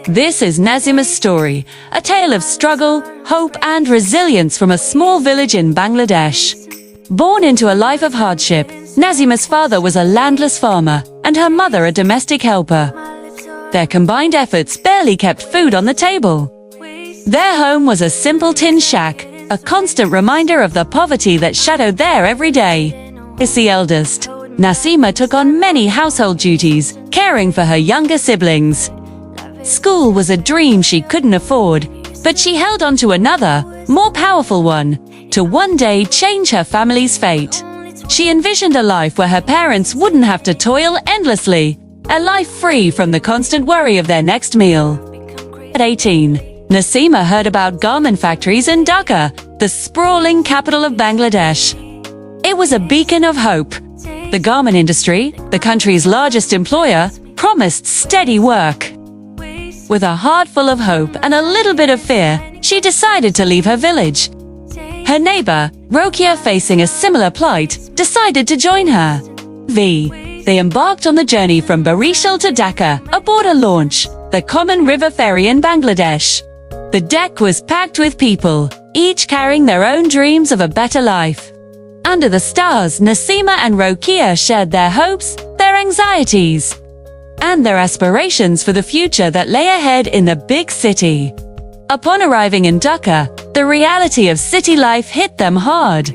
This is Nazima's story, a tale of struggle, hope, and resilience from a small village in Bangladesh. Born into a life of hardship, Nazima's father was a landless farmer and her mother a domestic helper. Their combined efforts barely kept food on the table. Their home was a simple tin shack, a constant reminder of the poverty that shadowed their every day. As the eldest, Nazima took on many household duties, caring for her younger siblings. School was a dream she couldn't afford, but she held on to another, more powerful one, to one day change her family's fate. She envisioned a life where her parents wouldn't have to toil endlessly, a life free from the constant worry of their next meal. At 18, Nazima heard about garment factories in Dhaka, the sprawling capital of Bangladesh. It was a beacon of hope. The garment industry, the country's largest employer, promised steady work. With a heart full of hope and a little bit of fear, she decided to leave her village. Her neighbor, Rokia, facing a similar plight, decided to join her. They embarked on the journey from Barishal to Dhaka aboard a launch, the common river ferry in Bangladesh. The deck was packed with people, each carrying their own dreams of a better life. Under the stars, Nazima and Rokia shared their hopes, their anxieties, and their aspirations for the future that lay ahead in the big city. Upon arriving in Dhaka, the reality of city life hit them hard.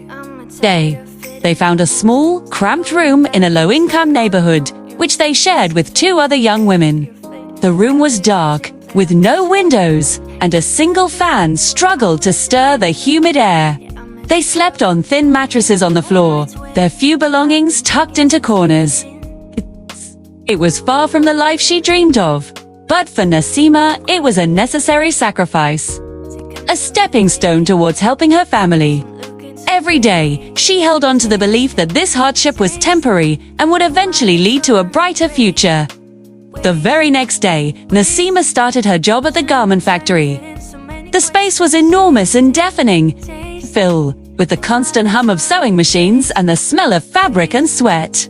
They found a small, cramped room in a low-income neighborhood, which they shared with two other young women. The room was dark, with no windows, and a single fan struggled to stir the humid air. They slept on thin mattresses on the floor, their few belongings tucked into corners. It was far from the life she dreamed of, but for Nazima, it was a necessary sacrifice, a stepping stone towards helping her family. Every day, she held on to the belief that this hardship was temporary and would eventually lead to a brighter future. The very next day, Nazima started her job at the garment factory. The space was enormous and deafening, filled with the constant hum of sewing machines and the smell of fabric and sweat.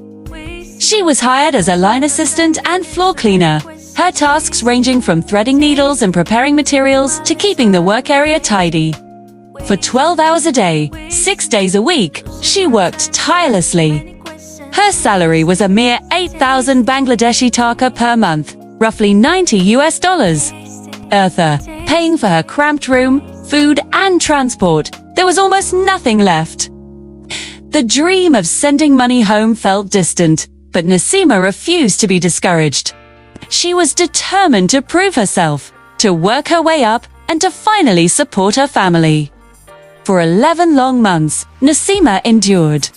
She was hired as a line assistant and floor cleaner, her tasks ranging from threading needles and preparing materials to keeping the work area tidy. For 12 hours a day, 6 days a week, she worked tirelessly. Her salary was a mere 8,000 Bangladeshi taka per month, roughly $90. Paying for her cramped room, food, and transport, there was almost nothing left. The dream of sending money home felt distant, but Nazima refused to be discouraged. She was determined to prove herself, to work her way up, and to finally support her family. For 11 long months, Nazima endured.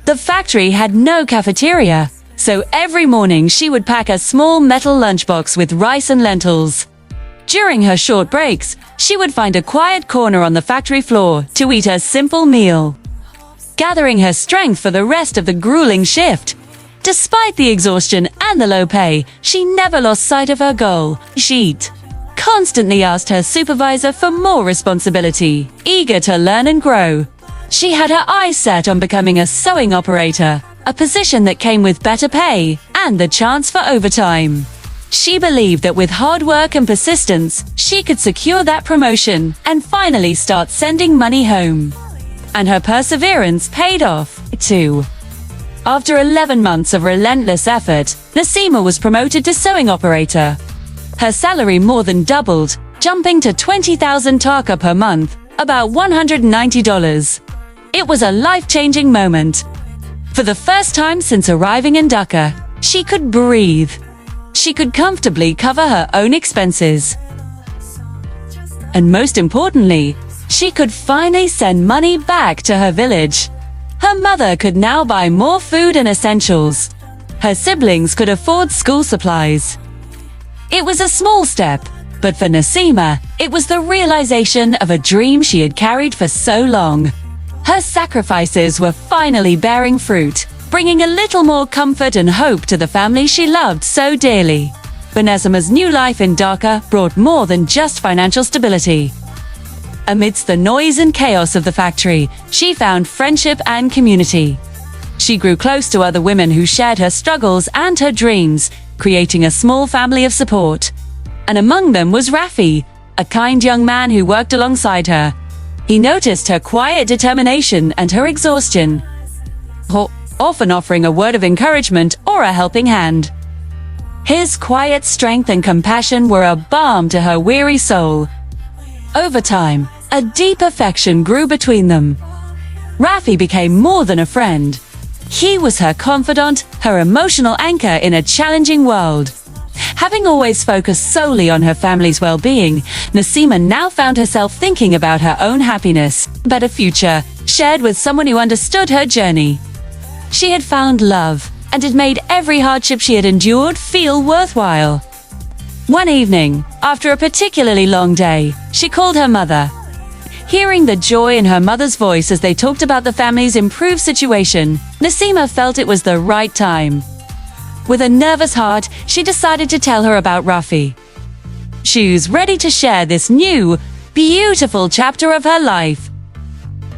The factory had no cafeteria, so every morning she would pack a small metal lunchbox with rice and lentils. During her short breaks, she would find a quiet corner on the factory floor to eat her simple meal, gathering her strength for the rest of the grueling shift. Despite the exhaustion and the low pay, she never lost sight of her goal. She constantly asked her supervisor for more responsibility, eager to learn and grow. She had her eyes set on becoming a sewing operator, a position that came with better pay and the chance for overtime. She believed that with hard work and persistence, she could secure that promotion and finally start sending money home. And her perseverance paid off, too. After 11 months of relentless effort, Nazima was promoted to sewing operator. Her salary more than doubled, jumping to 20,000 taka per month, about $190. It was a life-changing moment. For the first time since arriving in Dhaka, she could breathe. She could comfortably cover her own expenses. And most importantly, she could finally send money back to her village. Her mother could now buy more food and essentials. Her siblings could afford school supplies. It was a small step, but for Nazima, it was the realization of a dream she had carried for so long. Her sacrifices were finally bearing fruit, bringing a little more comfort and hope to the family she loved so dearly. But Nazima's new life in Dhaka brought more than just financial stability. Amidst the noise and chaos of the factory, she found friendship and community. She grew close to other women who shared her struggles and her dreams, creating a small family of support. and among them was Rafi, a kind young man who worked alongside her. He noticed her quiet determination and her exhaustion, often offering a word of encouragement or a helping hand. His quiet strength and compassion were a balm to her weary soul. Over time, a deep affection grew between them. Rafi became more than a friend. He was her confidant, her emotional anchor in a challenging world. Having always focused solely on her family's well-being, Nasima now found herself thinking about her own happiness, better future, shared with someone who understood her journey. She had found love, and it made every hardship she had endured feel worthwhile. One evening, after a particularly long day, she called her mother. Hearing the joy in her mother's voice as they talked about the family's improved situation, Nasima felt it was the right time. With a nervous heart, she decided to tell her about Rafi. She was ready to share this new, beautiful chapter of her life.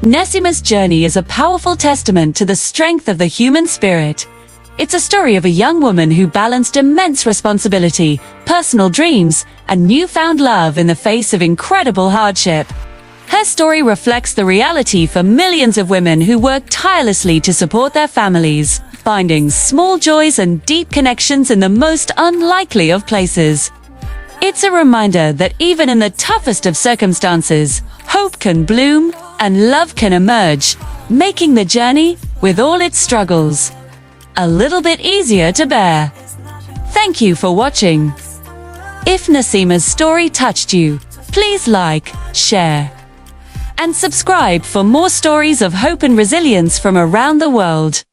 Nasima's journey is a powerful testament to the strength of the human spirit. It's a story of a young woman who balanced immense responsibility, personal dreams, and newfound love in the face of incredible hardship. Her story reflects the reality for millions of women who work tirelessly to support their families, finding small joys and deep connections in the most unlikely of places. It's a reminder that even in the toughest of circumstances, hope can bloom and love can emerge, making the journey, with all its struggles, a little bit easier to bear. Thank you for watching. If Nasima's story touched you, please like, share, and subscribe for more stories of hope and resilience from around the world.